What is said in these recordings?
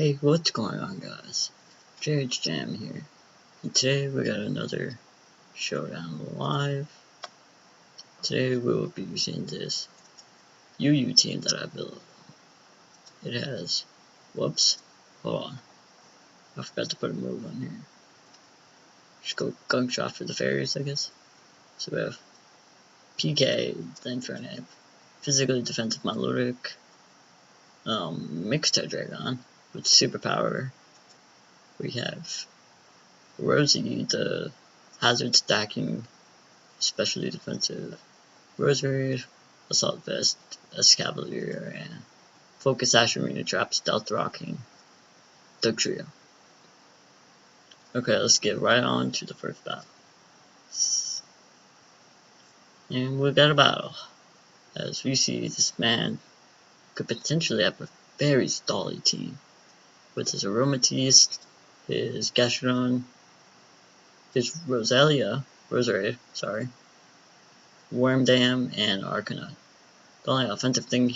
Hey, what's going on, guys? JH Jam here, and today we got another Showdown live. Today we will be using this UU team that I built. It has, whoops, hold on, I forgot to put a move on here. Just go gunk shot for the fairies, I guess. So we have PK, then Fernand, physically defensive Monolithic, mixed Dragon with superpower. We have Rosie, the hazard stacking, especially defensive Rosary, Assault Vest, Escavalier, and Focus Ash Arena Trap, Stealth Rocking, the trio. Okay, let's get right on to the first battle. And we got a battle. As we see, this man could potentially have a very stally team with his Aromatisse, his Gastrodon, his Rosary, Wormdam, and Arcanine. The only offensive thing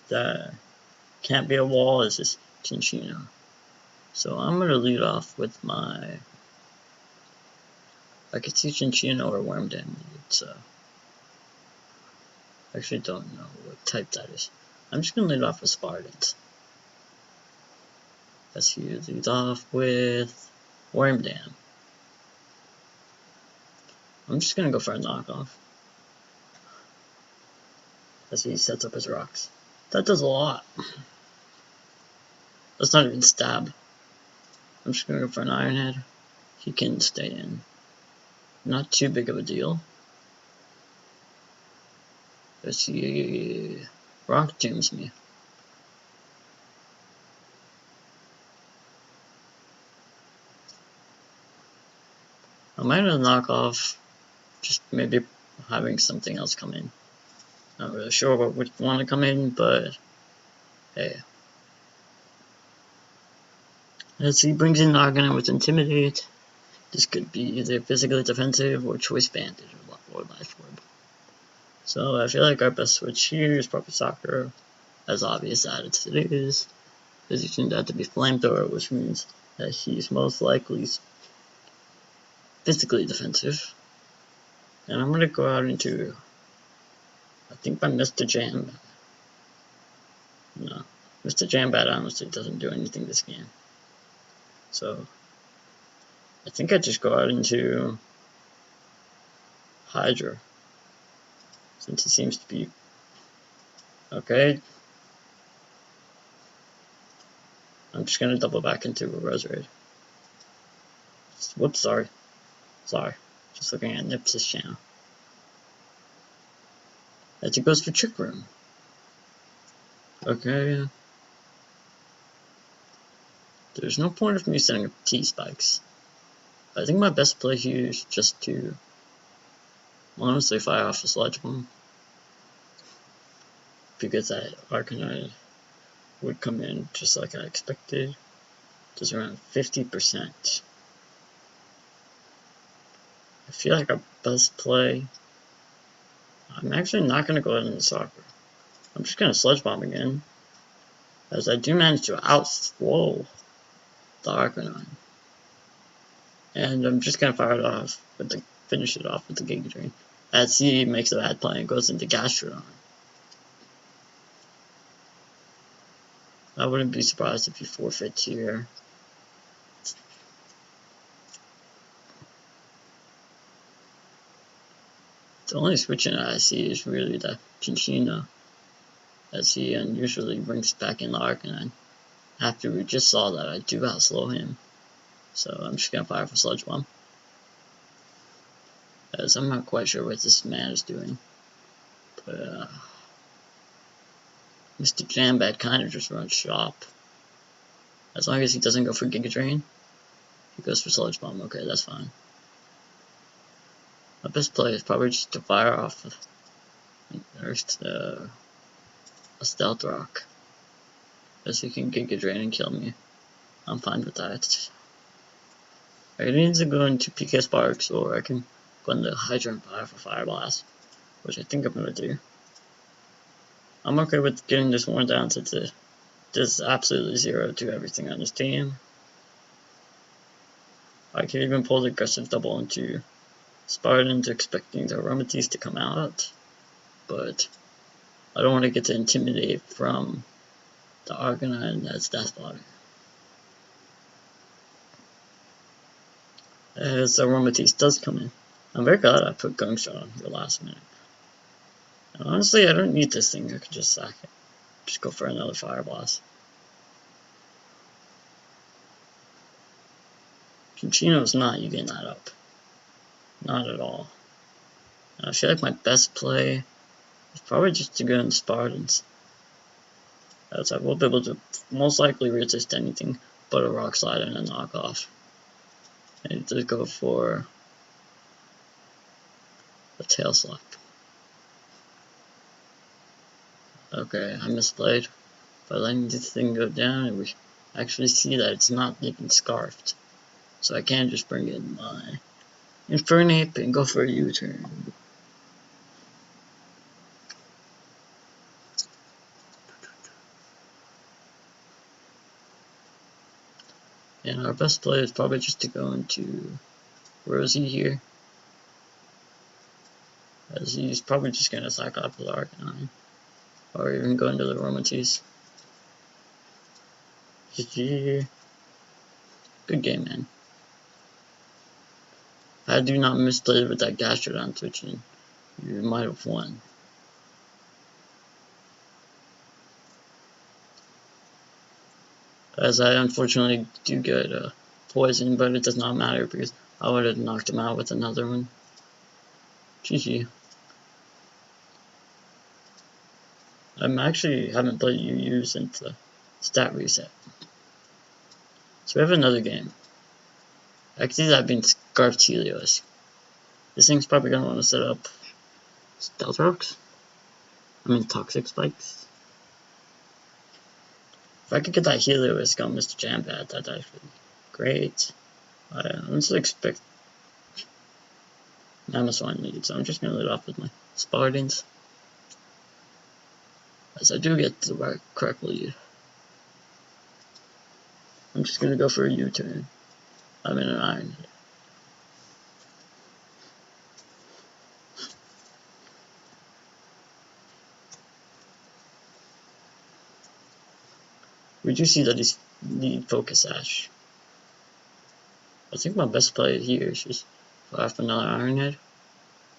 that can't be a wall is this Chinchino. So I'm going to lead off with my... I could see Chinchino or Wormdam. So I actually don't know what type that is. I'm just going to lead off with Spartans. As he leads off with Wormdam. I'm just going to go for a knockoff. As he sets up his rocks. That does a lot. That's not even stab. I'm just going to go for an Iron Head. He can stay in. Not too big of a deal. As he rock tombs me. I might have knock off, just maybe having something else come in. Not really sure what would want to come in, but hey. As he brings in Arcanine with Intimidate, this could be either physically defensive or Choice Bandage or Life Orb. So I feel like our best switch here is probably Sakura, as obvious as it is. Positioned that to be Flamethrower, which means that he's most likely physically defensive. And I'm going to go out into, I think, my Mr. Jam. No, Mr. Jambat honestly doesn't do anything this game. So I think I just go out into Hydra, since it seems to be okay. I'm just gonna double back into a Rosary. Whoops, sorry. Just looking at Nips's channel. As it goes for Trick Room. Okay. There's no point of me setting up T-Spikes. I think my best play here is just to honestly fire off a Sludge Bomb. Because that Arcanine would come in just like I expected. Just around 50%. I feel like our best play... I'm actually not going to go ahead and Soccer. I'm just going to Sludge Bomb again. As I do manage to outslow the Arcanine. And I'm just going to fire it off, finish it off with the Giga Drain. As he makes a bad play and goes into Gastrodon. I wouldn't be surprised if he forfeits here. The only switching I see is really the Chinchino, as he unusually brings back in the Arcanine. After we just saw that I do outslow him. So I'm just gonna fire for Sludge Bomb. As I'm not quite sure what this man is doing. But Mr. Jambat kind of just runs shop. As long as he doesn't go for Giga Drain, he goes for Sludge Bomb. Okay, that's fine. My best play is probably just to fire off a Stealth Rock. As he can Giga Drain and kill me. I'm fine with that. I can either go into PK Sparks or I can go into Hydra and fire for Fire Blast, which I think I'm going to do. I'm okay with getting this one down since Just absolutely zero to everything on this team. I can even pull the aggressive double into Spartans, expecting the Aromates to come out, but I don't want to get to intimidate from the Arcanine that's Death Blotter. As the Aromates does come in, I'm very glad I put Gung Shot on here last minute. And honestly, I don't need this thing, I can just sack it. Just go for another Fire Blast. Pinchino's not eating that up. Not at all. And I feel like my best play is probably just to go in Spartans, as I will be able to most likely resist anything but a Rock Slide and a knockoff. I need to go for a Tail Slap. Okay, I misplayed by letting this thing go down, and we actually see that it's not even scarfed. So I can just bring in my Infernape and go for a U-turn. And our best play is probably just to go into Rosie here, as he's probably just going to sack off with Arcanine, or even go into the Aromates. GG. Good game, man. If I do not misplay with that Gastrodon switching, you might have won. As I unfortunately do get poison, but it does not matter because I would have knocked him out with another one. GG. I actually haven't played UU since the stat reset. So we have another game. I can see that being Scarfed Helios. This thing's probably going to want to set up Stealth Rocks. Toxic Spikes. If I could get that Helios on Mr. Jambad, that'd actually be great. Let's expect Mamoswine lead, so I'm just going to lead off with my Spartans. As I do get the correct lead. I'm just going to go for a U-turn. I'm in an Iron Head. We do see that he's need Focus Sash. I think my best play here is just fire off another Iron Head,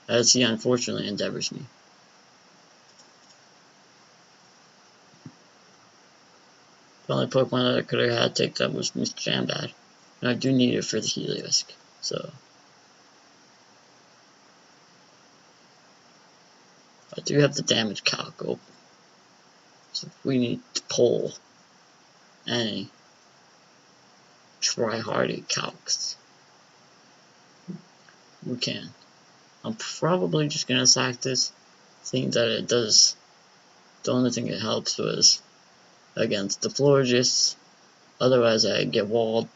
as he unfortunately endeavors me. The only Pokemon that I could have had take that was Mr. Jambad, and I do need it for the Helios, so I do have the damage calc open. So if we need to pull any try-harded calcs, we can. I'm probably just gonna sack this. Seeing that it does, the only thing it helps was against the Florges. Otherwise, I get walled.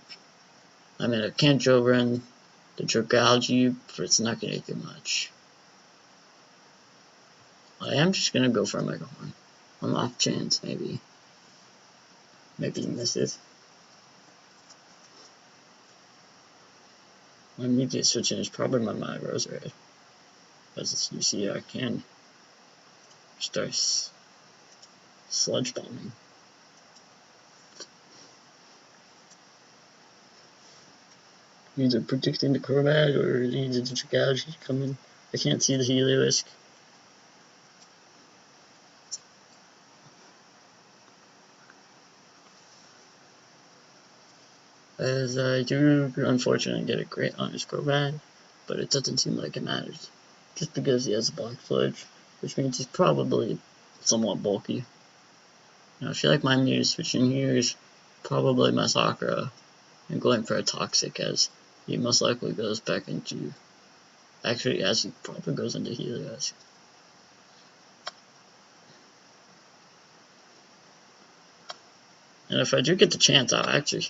I can't Joe run the Dragalge, but it's not gonna do much. I am just gonna go for a Mega Horn. On the off chance, maybe he misses. My immediate switching is probably my Rose Red. As you see, I can start sludge bombing. Either predicting the Crobat or either the Dragalge coming. I can't see the Helios. As I do unfortunately get a great on his Crobat, but it doesn't seem like it matters. Just because he has a Black Sludge, which means he's probably somewhat bulky. Now I feel like my immediate switching here is probably my Sakura and going for a Toxic, as he most likely goes back into, actually as he probably goes into Helios. And if I do get the chance, I'll actually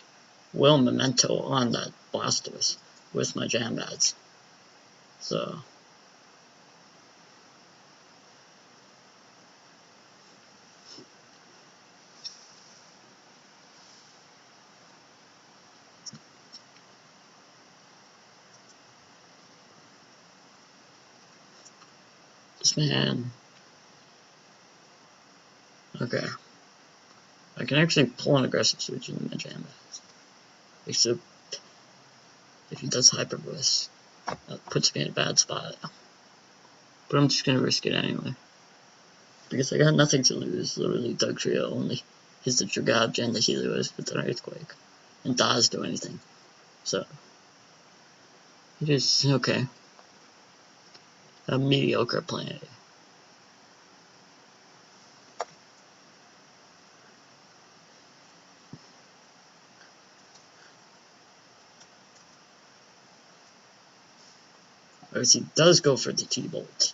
will Memento on that Blastoise with my Jambads. So This man. Okay. I can actually pull an aggressive switch in the jam. Except if he does hyper voice, that puts me in a bad spot. But I'm just gonna risk it anyway. Because I got nothing to lose. Literally, Doug Trio only hits the Dragab and the Helios with an Earthquake. And does do anything. So, it is okay. A mediocre plan. Whereas he does go for the T-Bolt.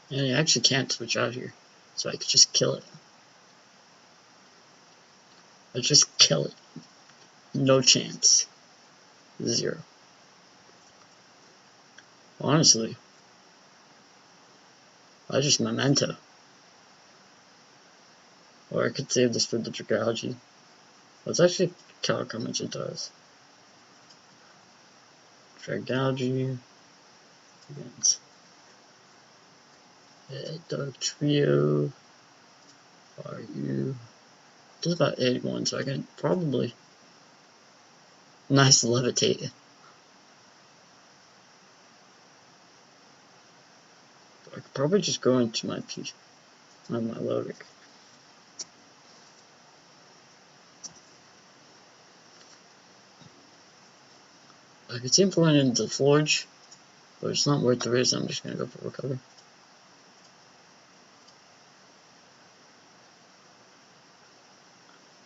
And he actually can't switch out here. So I could just kill it. I just kill it. No chance. 0. Honestly. I just memento. Or I could save this for the Dragology. Let's actually calc how much it does. Dragology against Dark Trio. Are you? Does about 81, so I can probably nice levitate. I could probably just go into my piece on my loading. I could see him going into the Forge, but it's not worth the risk. I'm just gonna go for recover.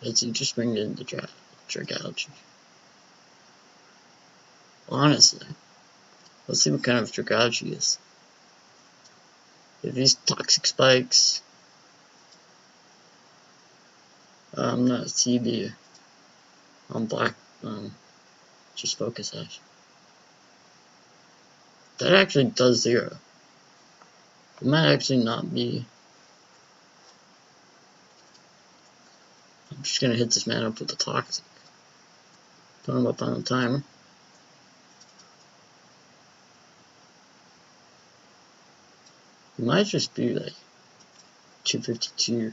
Let's see, just bring in the Dragology. Honestly, let's see what kind of Dragology is. If he's Toxic Spikes, I'm not CB on black, just Focus Ash. That actually does 0. It might actually not be. I'm just gonna hit this man up with the Toxic. Put him up on the timer. It might just be like 252.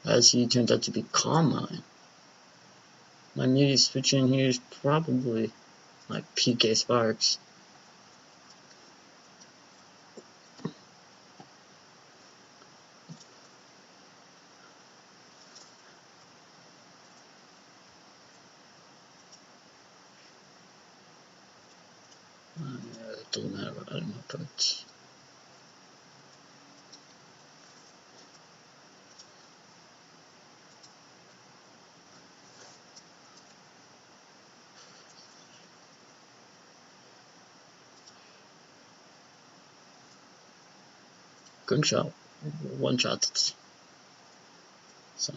As he turned out to be Calm Mind. My immediate switch in here is probably like PK Sparks. It doesn't matter what item I put. Gunshot. One shot. So.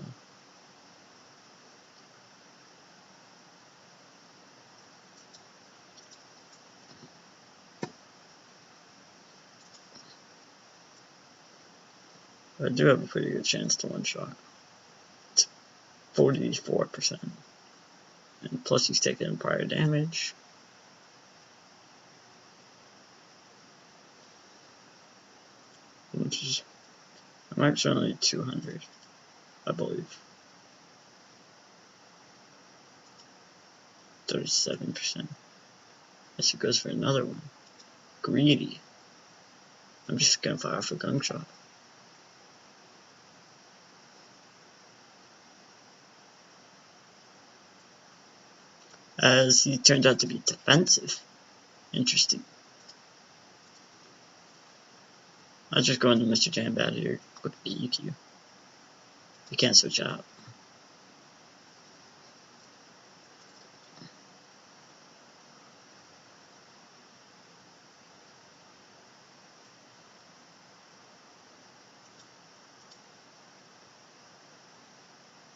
I do have a pretty good chance to one shot. It's 44%. And plus he's taking prior damage. Which is, I'm actually only 200, I believe. 37%. Guess he goes for another one. Greedy. I'm just gonna fire for gunshot. As he turned out to be defensive. Interesting. I'll just go into Mr. Jambat here. Quick EQ. You can't switch out.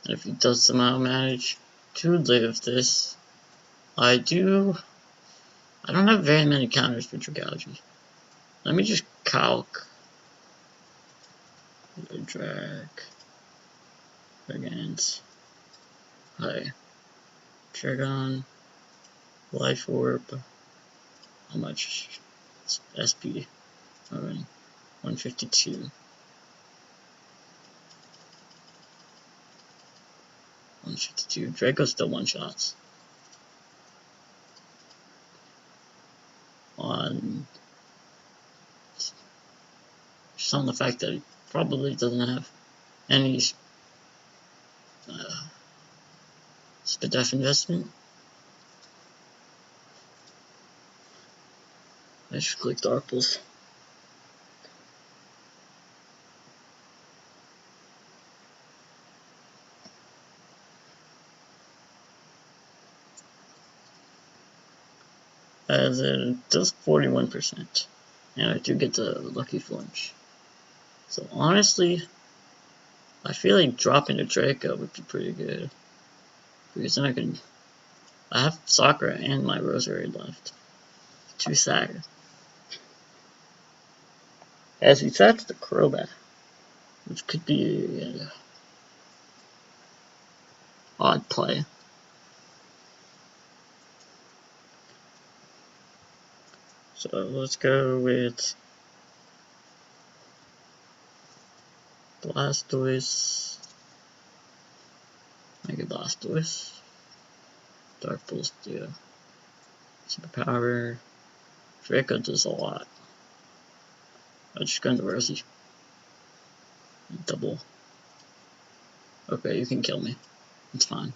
And if he does somehow manage to live this, I don't have very many counters for Dragology. Let me just calc. Drag against Hi. Dragon. Life Orb. How much? SP. Alright. 152. 152. Draco still one shots. Just on the fact that he probably doesn't have any SPDF investment. I should click Darkles. As it does 41%. And I do get the lucky flinch. So honestly, I feel like dropping a Draco would be pretty good. Because then I have Sakura and my Rosary left. 2 Saga. As he sets the Crobat, which could be an odd play. So let's go with Blastoise, Mega Blastoise, Dark Pulse, yeah. Superpower, Draco does a lot. I just go into Rosie. Double. Okay, you can kill me. It's fine.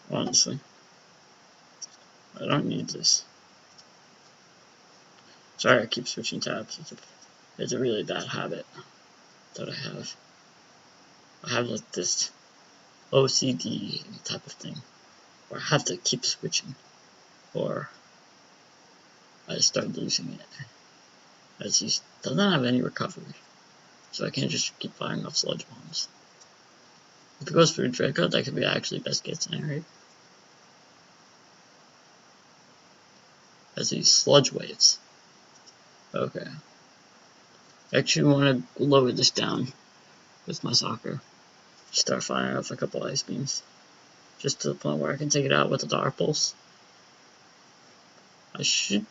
Honestly. I don't need this. Sorry I keep switching tabs. It's a really bad habit that I have. I have like this OCD type of thing where I have to keep switching or I start losing it. As he doesn't have any recovery. So I can't just keep firing off sludge bombs. If it goes for a Draco, that could be actually best case scenario. As these sludge waves. Okay. I actually want to lower this down with my soccer. Start firing off a couple ice beams. Just to the point where I can take it out with a Dark Pulse. I should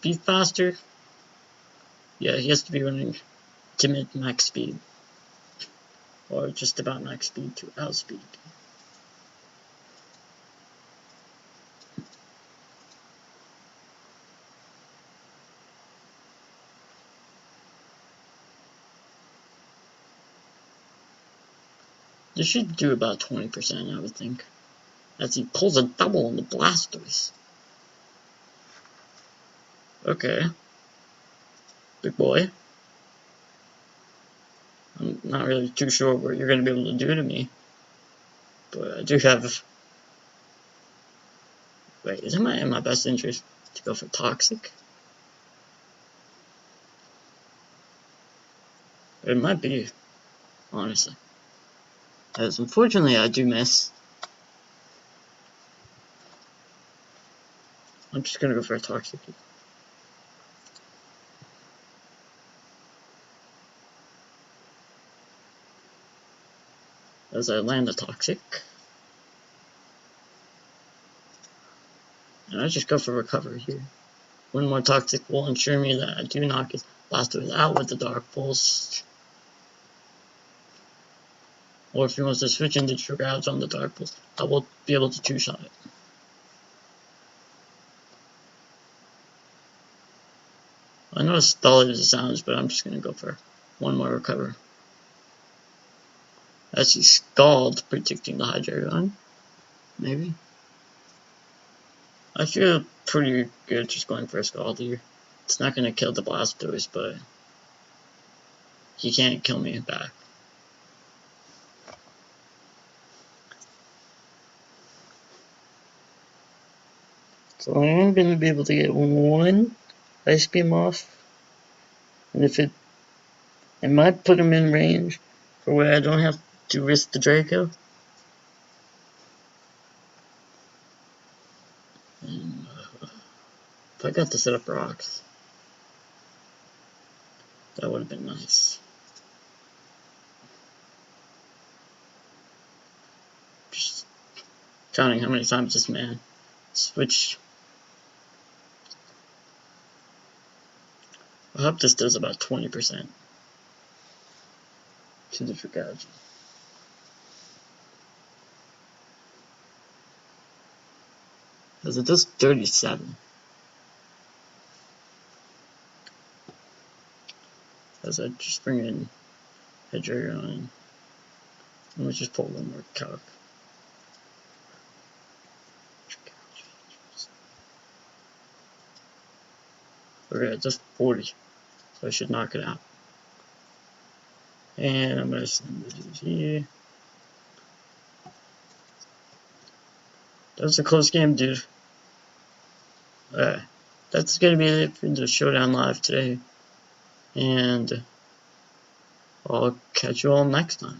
be faster. Yeah, he has to be running to mid max speed. Or just about max speed to outspeed. This should do about 20%, I would think. As he pulls a double on the Blastoise. Okay. Big boy. I'm not really too sure what you're going to be able to do to me. But I do have... Wait, is it in my best interest to go for Toxic? It might be, honestly. As unfortunately I do miss. I'm just going to go for a Toxic. As I land a Toxic. And I just go for recovery here. One more Toxic will ensure me that I do knock his Blastoise out with the Dark Pulse. Or if he wants to switch into True Gouge on the Dark Pulse, I will be able to two-shot it. I know it's dull as it sounds, but I'm just going to go for one more recover. As he Scald, predicting the Hydreigon. Maybe. I feel pretty good just going for a Scald here. It's not going to kill the Blastoise, but he can't kill me back. So I am going to be able to get one Ice Beam off. And if it might put him in range for where I don't have to risk the Draco. And if I got to set up rocks, that would have been nice. counting how many times this man switched. I hope this does about 20% to the gouges. Because it does 37. As I just bring in head trigger on. Let me just pull one more calc. Okay, it does 40. So I should knock it out. And I'm going to send this here. That was a close game, dude. That's going to be it for the Showdown Live today. And I'll catch you all next time.